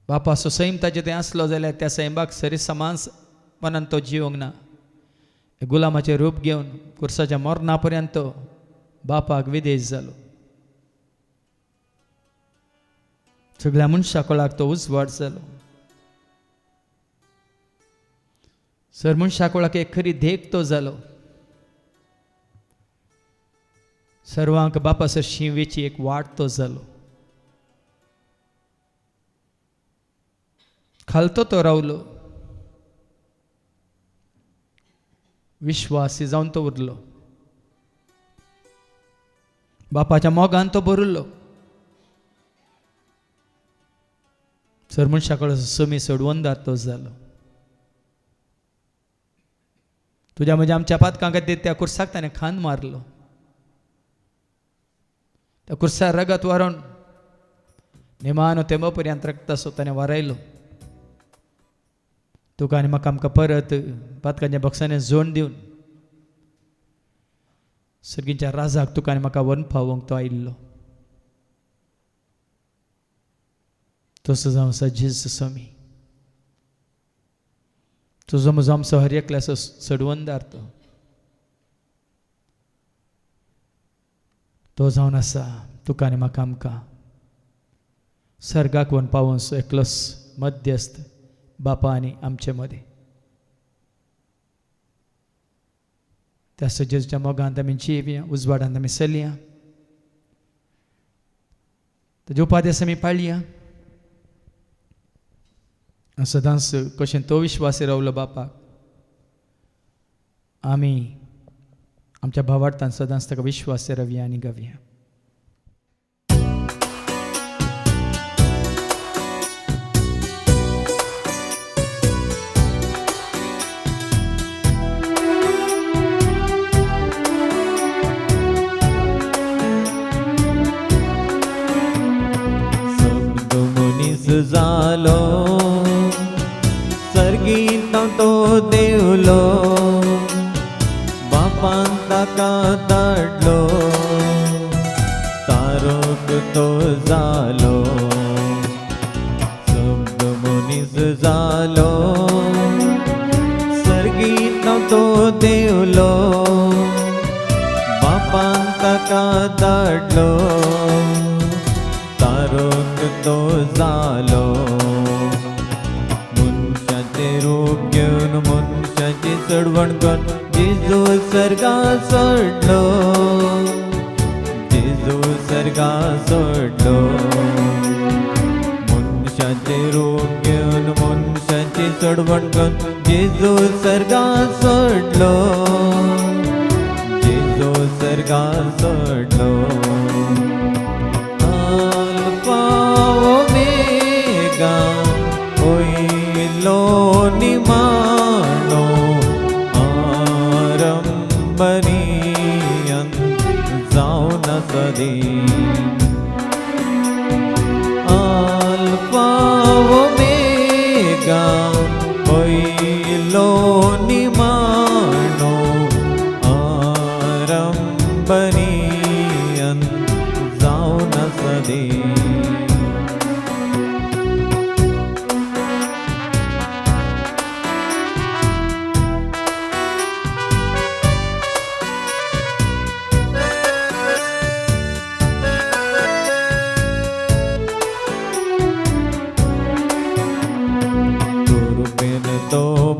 बापाचो सैम ताजे थंय आसलो जाल्यार त्या सैमाक सरी समान मनान तो जिवंक ना. गुलामाचें रूप घेवन कुर्साच्या मरणा पर्यंत तो बापाक विदेश जालो. सगळ्या मनशा कोळाक तो उजवाड जालो. सर मनशा कोळाक एक खरी देख तो जालो. सर्वांक बापा सर शिवेची एक वाट तो जालो. खालतो तो रावलो, विश्वासी जावन तो उरलो. बापाच्या मोगान तो भरुल्लो. सर मनशा कडेन समी सोडवंदार तो जालो. तुज्या म्हणजे आमच्या पातकां खातीर त्या कुर्साक ताणें खांद मारलो. त्या कुर्सार रगत व्हरोन निमानो तेंबो पर्यंत रक्तासो ताणें वारयलो. तुका आनी म्हाका आमकां परत पातकांच्या बॉक्सांनी जोड दिवन सर्गींच्या राजाक तुका आनी म्हाका वन पावोवंक तो आयिल्लो. तसो जावं आसा जेजू स्वामी. तुजो म्हजो आमचो हर एकल्याचो सडवंदार तो जावन आसा तुका आनी म्हाका आमकां सर्गाक वन पावोवंक एकलोच मध्यस्थ बापाने आमचेमध्ये त्या सजेच्या मोगांत आमी जिवया उजवाडांत आमी चलया ताजे उपादेश आमी पाळया सदांच कशें तो विश्वास रावलो बापाक आमी आमच्या भावार्थान सदांच ताका विश्वास रावया आनी गावया. जालो सर्गीत तो देवलो बापान ताका धाडलो तारोक तो जालो शब्द मनीस जालो सर्गीत तो देवलो बापान ताका धाडलो तारोक तो जालो मनशाचे रूप घेवन मनशाची चडवण करून जेजू सर्गा सोडलो जेजू सर्गा सोडलो मनशाचे रूप घेवन मनशाची चडवण करून जेजू सर्गा सोडलो जेजू सर्गा सोडलो. ओइलो निमानो आरंभनी जाऊन सदी अल्फा ओमेगा ओइलो निमानो आरंभनी जाऊन सदी.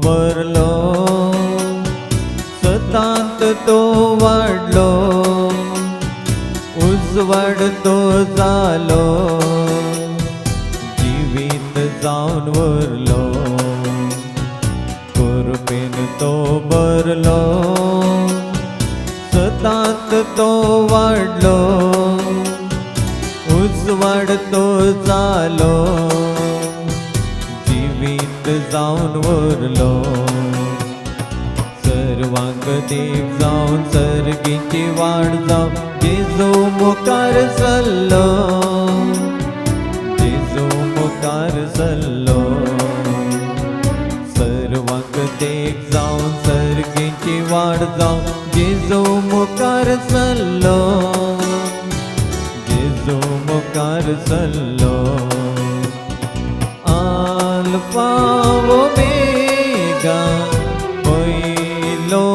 भरलो सतांत तो वाढलो उजवाड तो जालो जीवित जाऊन वरलो कृपेन तो भरलो सतांत तो वाढलो उजवाड तो जालो जाऊन वरलो सर्वांग देव जाऊन सर्गीची वाढ जाऊन जेजू मुखार चल्लो जेजू मुखार चल्लो सर्वांग देव जाऊन सर्गीची वाढ जाऊन जेजू मुखार चल्लो जेजू मुखार चल्लो. अल्फा ओमेगा ओइलो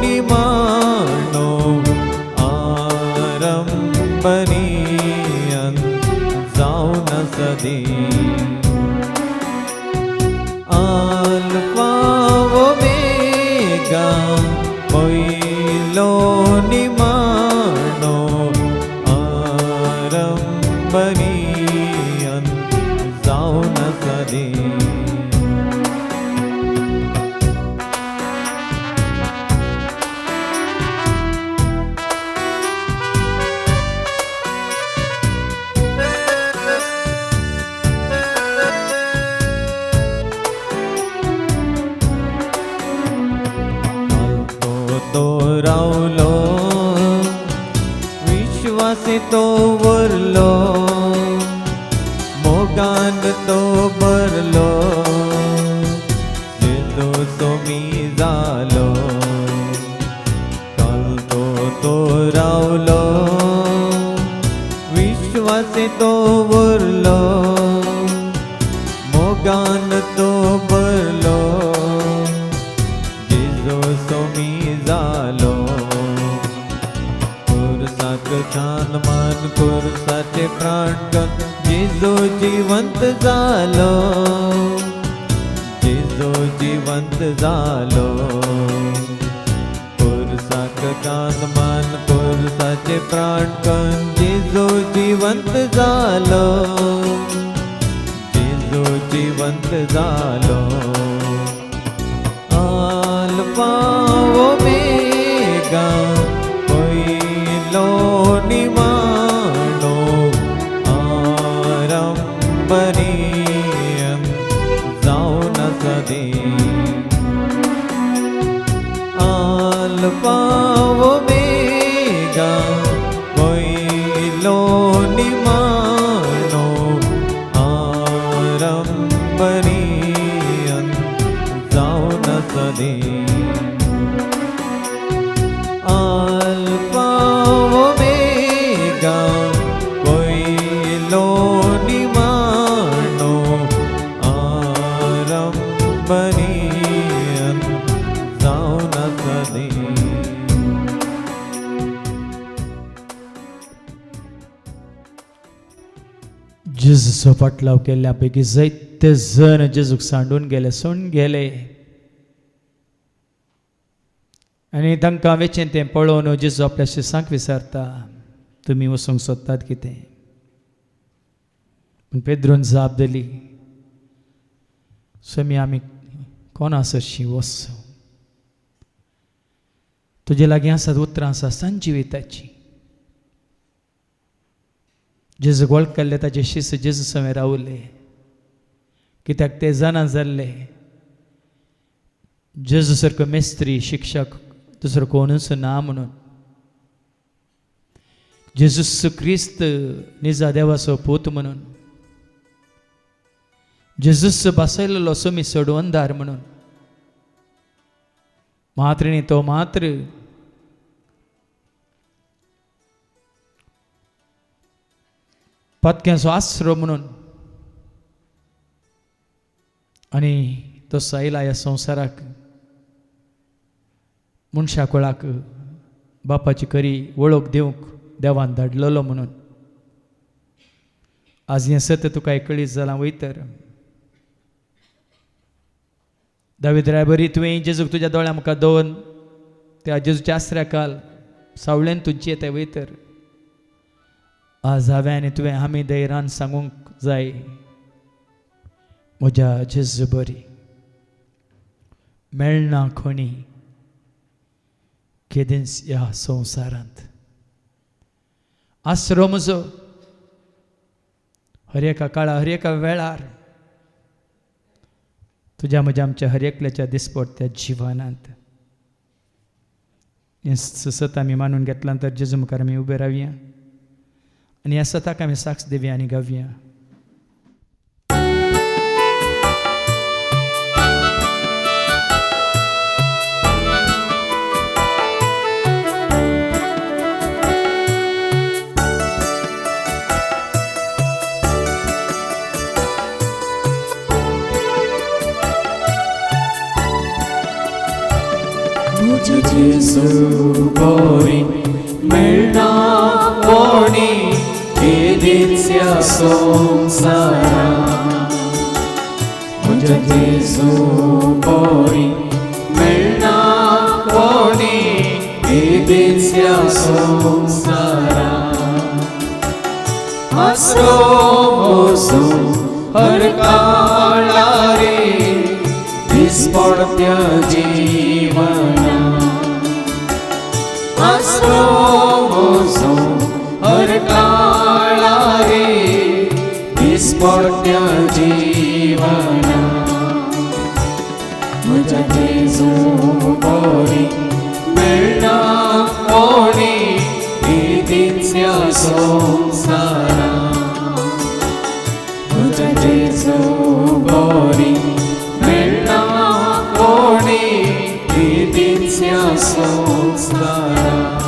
निमानो आरंभनी जाऊन सदी अल्फा ओमेगा ओइलो निमानो आरंभनी जाऊन सदी. तो रावलो विश्वासी तो वरलो मोगान तो भरलो जेजू सोमी जालो कालतो तो रावलो विश्वासी तो वरलो मोगान तो भरलो जेजू सोमी जालो कुरसाक छान मान कुरसाचे प्राण जेजू जिवंत जालो जिवंत जालो पुरसाक कान मान पुरसाचे प्राण कण जेजू जिवंत जालो जेजू जिवंत जालो अल्फा ओमेगा पयलो निमाणो आरंभनी जावन सदी अल्फा ओमेगा पयलो निमाणो आरंभनी जावन सदी अल्फा ओमेगा पयलो निमाणो आरंभनी जावन सदी जेजूचो पाटलाव केल्ल्यापैकी जायते जण जेजूक सांडून गेले सोडून गेले आनी तांकां वेचेन तें पळोवन जेजू आपल्या शिसांक विचारता तुमी वचूंक सोदतात कितें पूण पेद्रोन जाप दिली स्वामी आमी कोण आसतशीं वच तुजे लागीं आसात उतरां आसा संजिविताची जेजू वळख केल्ले ताचे शिस जेजू समेर रावले कित्याक ते जाणा जाल्ले जेजू सारको मेस्त्री शिक्षक दुसरो कोणूच ना म्हणून जेजूस क्रिस्त निजा देवाचो पूत म्हणून जेजूस बसयलेलो सोमी सोडवंदार म्हणून मात्रिणी तो मात्र पत्क्याचो आसरो म्हणून आनी तो सायला ह्या संवसाराक मनशा कुळाक बापाची खरी वळख दिवंक देवान धाडलेलो म्हणून आज हें सत्य तुका कळीत जालां वयतर दावीद रायबरी तुवें जेजूक तुज्या दोळ्या मुखार दवरून त्या जेजूच्या आसऱ्या काल सावळेन तुजी येता वयतर आज हांवें आनी तुवें आमी धैर्यान सांगूंक जाय म्हज्या जेजू बरी मेळना कोणी केदींच ह्या संवसारांत आसरो म्हजो हर एका काळा हर एका वेळार तुज्या म्हज्या आमच्या हर एकल्याच्या दिसपट्ट्या जिवनांत हें सत आमी मानून घेतल्या नंतर जेजू मुखार आमी उबे रावया आनी ह्या सताक आमी साक्ष दिवया आनी गावया जेजू बरी मेळना कोणी केदींच ह्या संवसारांत म्हज्या जेजू बरी मेळना कोणी केदींच ह्या संवसारांत आसरो म्हजो हर काळारे दिसपट्ट्या जिवनांत आसरो म्हजो हर काळारे दिसपट्ट्या जिवनांत म्हज्या जेजू बरी मेळना कोणी केदींच ह्या संवसारांत म्हज्या जेजू बरी मेळना कोणी केदींच ह्या संवसारांत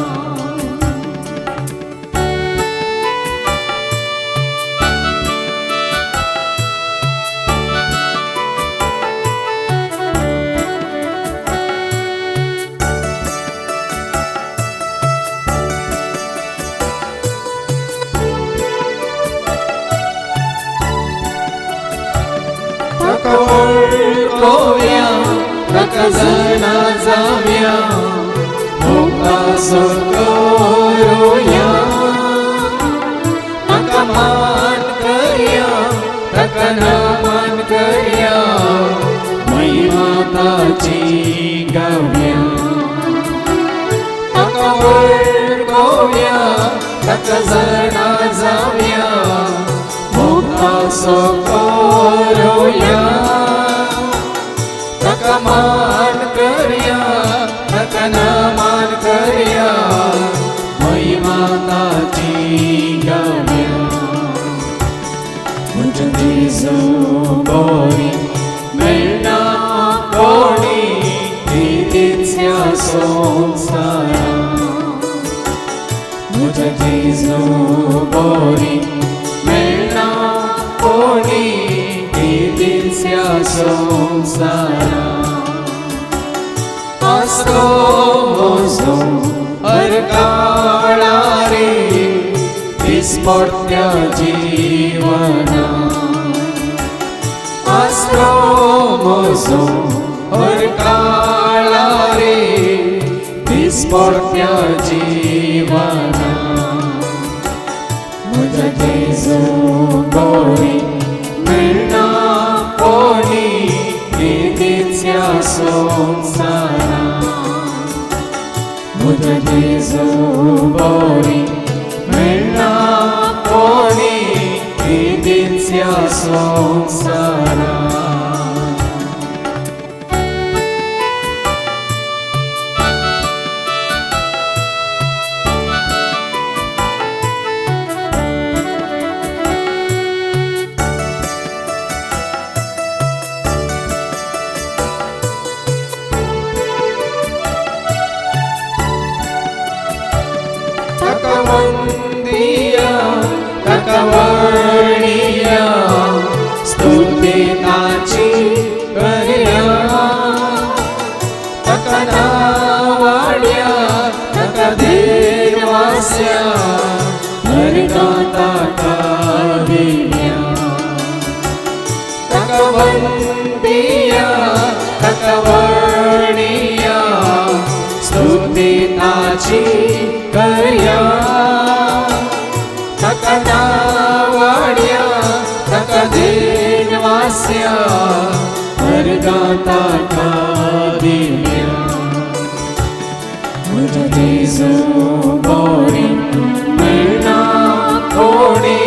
Acabou. ताका जाणा जावया मुखासो करूया ताका मान करया ताका नमन करया महिमा ताची गावया ताका वळखोवया ताका जाणा जावया मुखासो करूया ताका मान करया ताका नमन करया महिमा ताची गावया म्हज्या जेजू बरी मेळना कोणी इतल्या संवसारांत म्हज्या जेजू बरी मेळना कोणी इतल्या संवसारांत आसलो म्हजो हर काळारे दिसपट्ट्या जिवनांत आसलो म्हजो हर काळारे दिसपट्ट्या जिवनांत म्हज्या जेजू बरी मेळना कोणी इतल्या संवसारांत म्हज्या जेजू बरी मेळना कोणी इतल्या संवसारांत ताका वंदिया ताका वर्णिया स्तुती ताची करया ताका नावाड्या ताका देवास्या नरकां ताका दिल्या ताका वंदिया ताका वर्णिया स्तुती ताची करया ताका नावाड्या ताका देवास्या नरकां ताका दिल्या म्हज्या जेजू बरी मेळना कोणी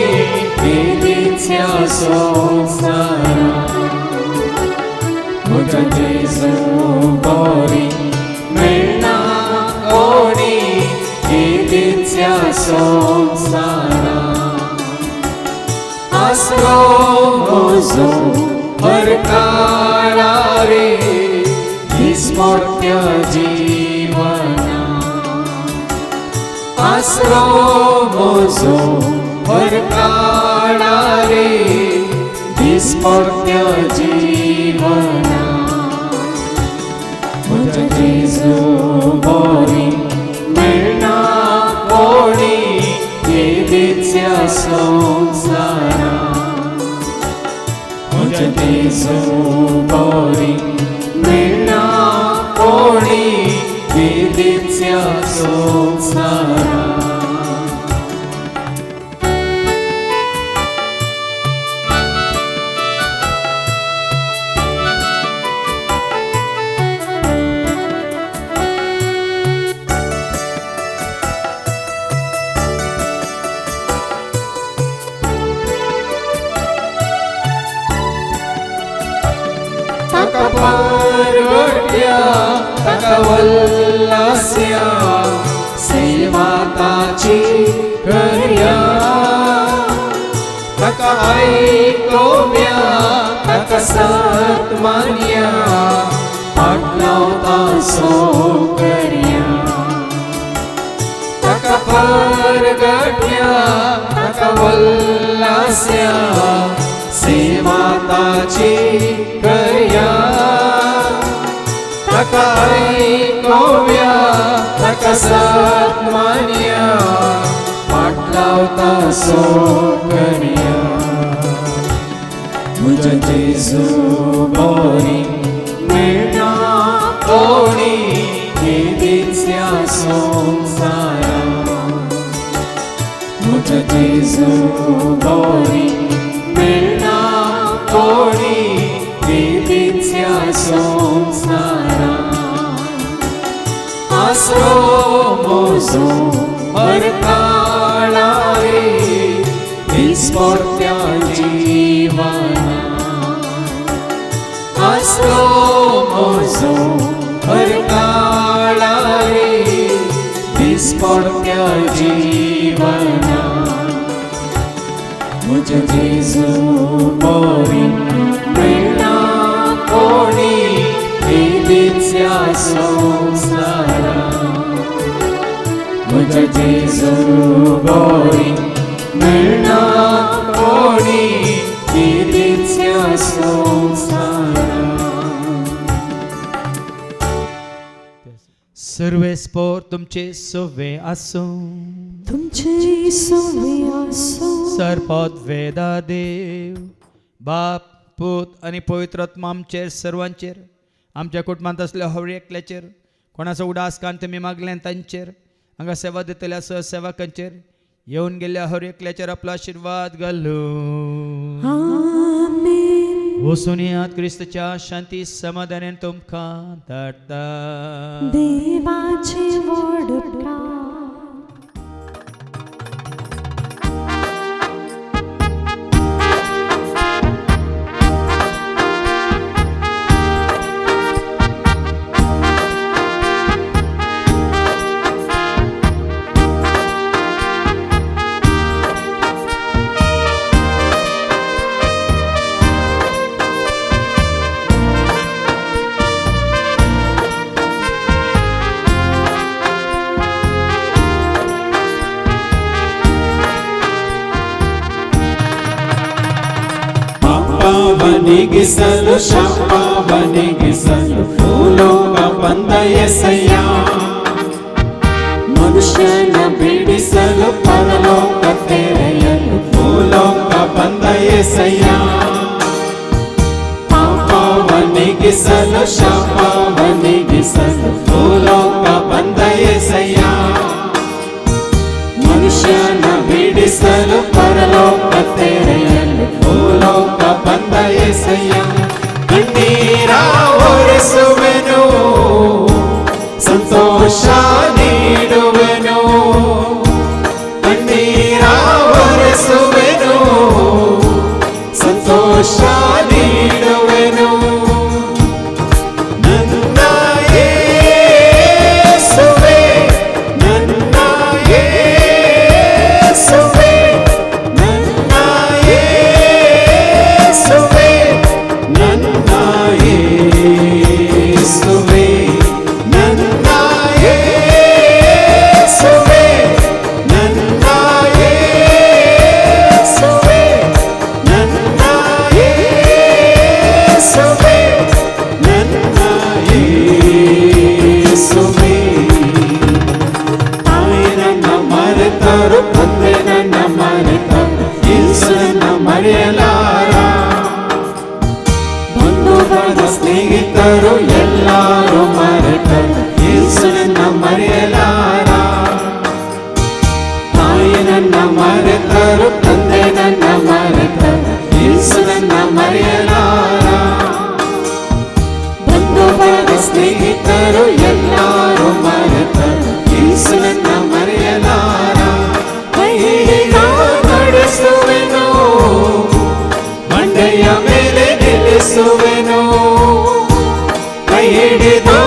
इतल्या संवसारांत म्हज्या जेजू बरी मेळना कोणी इतल्या संवसारांत आसलो म्हजो हर काळारे दिसपट्ट्या जिवनांत आसलो म्हजो हर काळारे दिसपट्ट्या जिवनांत म्हज्या जेजू बरी मेळना कोणी इतल्या संवसारांत म्हज्या जेजू बरी मेळना कोणी इतल्या संवसारांत ताका परगट्या ताका वल्लास्या सेवा ताची करया ताका आयकोव्या ताका सत्मान्या फाटलाव तासो करया ताका परगट्या ताका वल्लास्या सेवा ताची करया ताका आयकोव्या ताका सत्मान्या फाटलाव तासो करया म्हज्या जेजू बरी मेळना संसारा मुझे जेजू बोरी मिळना कोणी विधीच्या संसारा आसरो मोजो हरकाळा रे दिसपट्या जीवना आसरो मोजो हरकाळा रे दिसपट्या जीवना मुझे जेजू बोरी मिळना कोणी विधीच्या संसारा मुझे जेजू बोरी मिळना कोणी विधीच्या संसारा सर्वे स्पोर तुमचे सोवे आसो तुमचे सोवे आसो सरपद वेदा देव बाप पूत आणि पवित्र आत्मा आमचेर सर्वांचेर आमच्या कुटुंबात असल्या हवळी एकल्याचेर कोणाचो उडास कान तुमी मागलें तांचेर हांगा सेवा दितल्या सहसेवकांचेर येवन गेल्ल्या हर एकल्याचेर आपलो आशीर्वाद घालूं आमेन वचून येयात क्रिस्ताच्या शांती समाधानान तुमकां धाडटा देवाचे वडपा ಬನಿಗಿಸಲು ಶಾಪ ಬನಿಗಿಸಲು ಭೂಲೋಕ ಬಂದ ಎಸಯ್ಯ ಮನುಷ್ಯನ ಬಿಡಿಸಲು ಪರಲೋಕ ತೆರೆಯಲು ಭೂಲೋಕ ಬಂದ ಎಸಯ್ಯ ಪಾಪವನಿಗಿಸಲು ಶಾಪವನಿಗಿಸಲು ಭೂಲೋಕ ಬಂದ ಎಸಯ್ಯ ಮನುಷ್ಯನ ಬಿಡಿಸಲು ಪರಲೋಕ ತೆರೆಯಲು ಭೂಲೋಕ ಬಂದ ಎಸಯ್ಯ ಕಣ್ಣೀರ ಒರೆಸುವೆನು ಸಂತೋಷ ನೀಡುವೆನು ಕಣ್ಣೀರ ಒರೆಸುವೆನು ಸಂತೋಷ ನೀಡುವೆನು ನನ್ನ ಯೇಸುವೇ ನನ್ನ ಯೇಸುವೇ ನನ್ನ ಯೇಸುವೇ ನನ್ನ ಯೇಸುವೇ ನನ್ನ ಯೇಸುವೇ ನನ್ನ ಯೇಸುವೇ ನನ್ನ ಯೇಸುವೇ ನನ್ನ ಯೇಸುವೇ ತಾಯಿ ನನ್ನ ಮರೆತರು ತಂದೆ ನನ್ನ ಮರೆತರು ಯೇಸುವನ್ನ ಮರೆಯಲಾರ ಬಂಧು ಬಳಗ ಸ್ನೇಹಿತರು ಎಲ್ಲರೂ ಮರೆತರು ಯೇಸುವನ್ನ ಮರೆಯಲಾರ ತಾಯಿ ನನ್ನ ಮರೆತರು ತಂದೆ ನನ್ನ ಮರೆತರು ಯೇಸುವನ್ನ ಮರೆಯಲಾರ ಬಂಧು ಬಳಗ ಸ್ನೇಹಿತರು ಎಲ್ಲರೂ ಮರೆತರು ಯೇಸುವನ್ನ ಮರೆಯಲಾರ ಕೈಹಿಡಿದು ನಡೆಸುವೆನು ಬಂಡೆಯ ಮೇಲೆ ನಿಲ್ಲಿಸುವೆನು ಕೈ ಹಿಡಿದು